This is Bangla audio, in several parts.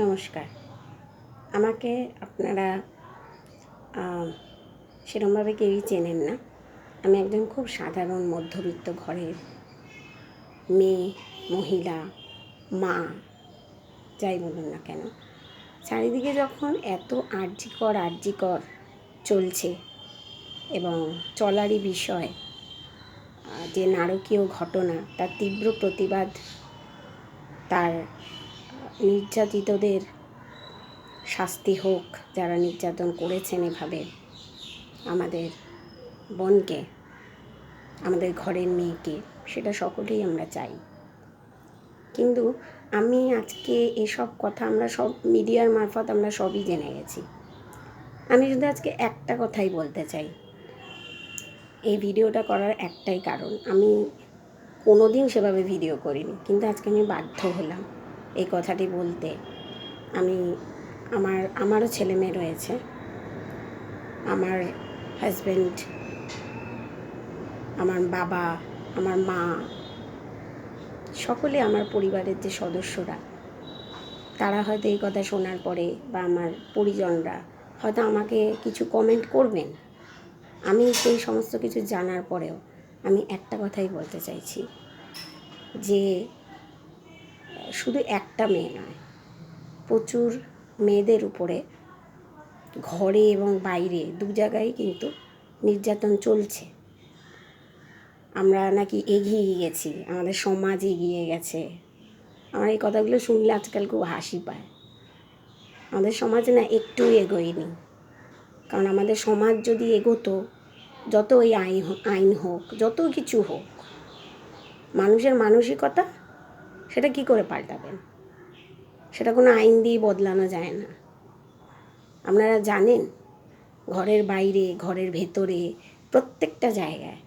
নমস্কার। আমাকে আপনারা সেরকমভাবে কেউই চেনেন না। আমি একজন খুব সাধারণ মধ্যবিত্ত ঘরের মেয়ে, মহিলা, মা, যাই বলুন না কেন। চারিদিকে যখন এত আর্জিকর চলছে এবং চলারই বিষয় যে নারকীয় ঘটনা, তার তীব্র প্রতিবাদ, তার নির্যাতিতদের শাস্তি হোক, যারা নির্যাতন করেছেন এভাবে আমাদের বোনকে, আমাদের ঘরের মেয়েকে, সেটা সকলেই আমরা চাই। কিন্তু আমি আজকে এসব কথা আমরা সব মিডিয়ার মারফত আমরা সবই জেনে গেছি। আমি শুধু আজকে একটা কথাই বলতে চাই। এই ভিডিওটা করার একটাই কারণ, আমি কোনো দিন সেভাবে ভিডিও করিনি, কিন্তু আজকে আমি বাধ্য হলাম এই কথাটি বলতে। আমারও ছেলে মেয়ে রয়েছে। আমার হাজব্যান্ড, আমার বাবা, আমার মা, সকলে আমার পরিবারের যে সদস্যরা, তারা হয়তো এই কথা শোনার পরে বা আমার পরিজনরা হয়তো আমাকে কিছু কমেন্ট করবেন। আমি সেই সমস্ত কিছু জানার পরেও আমি একটা কথাই বলতে চাইছি যে শুধু একটা মেয়ে নয়, প্রচুর মেয়েদের উপরে ঘরে এবং বাইরে দু জায়গায় কিন্তু নির্যাতন চলছে। আমরা নাকি এগিয়ে গেছি, আমাদের সমাজ এগিয়ে গেছে। আমার এই কথাগুলো শুনলে আজকাল খুব হাসি পায়। আমাদের সমাজ না একটু এগোয়নি। কারণ আমাদের সমাজ যদি এগোতো, যত ওই আইন হোক, যত কিছু হোক, মানুষের মানসিকতা সেটা কি করে পাল্টাবেন? সেটা কোনো আইন দিয়ে বদলানো যায় না। আপনারা জানেন, ঘরের বাইরে, ঘরের ভেতরে, প্রত্যেকটা জায়গায়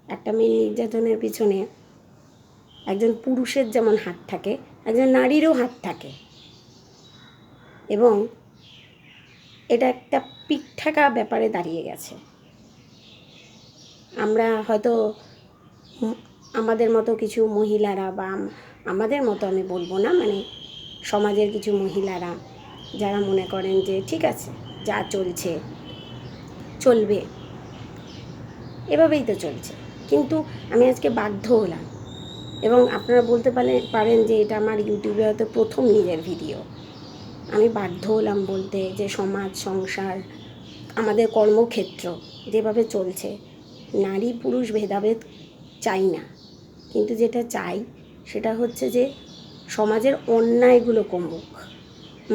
একটা মেয়ে নির্যাতনের পিছনে একজন পুরুষের যেমন হাত থাকে, একজন নারীরও হাত থাকে। এবং এটা একটা পিঠঠাকা ব্যাপারে দাঁড়িয়ে গেছে। আমরা হয়তো আমাদের মতো কিছু মহিলারা, বা আমাদের মতো আমি বলবো না, মানে সমাজের কিছু মহিলারা যারা মনে করেন যে ঠিক আছে, যা চলছে চলবে, এভাবেই তো চলছে। কিন্তু আমি আজকে বাধ্য হলাম, এবং আপনারা বলতে পারেন যে এটা আমার ইউটিউবে হয়তো প্রথম নিজের ভিডিও। আমি বাধ্য হলাম বলতে যে সমাজ, সংসার, আমাদের কর্মক্ষেত্র যেভাবে চলছে, নারী পুরুষ ভেদাভেদ চাই না, কিন্তু যেটা চাই সেটা হচ্ছে যে সমাজের অন্যায়গুলো কমুক।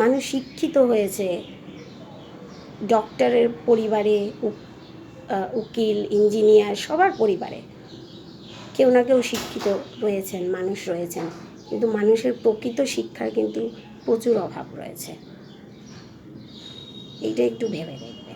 মানুষ শিক্ষিত হয়েছে, ডক্টরের পরিবারে, উকিল, ইঞ্জিনিয়ার, সবার পরিবারে কেউ না কেউ শিক্ষিত রয়েছেন, মানুষ রয়েছেন, কিন্তু মানুষের প্রকৃত শিক্ষার কিন্তু প্রচুর অভাব রয়েছে। এইটা একটু ভেবে দেখবে।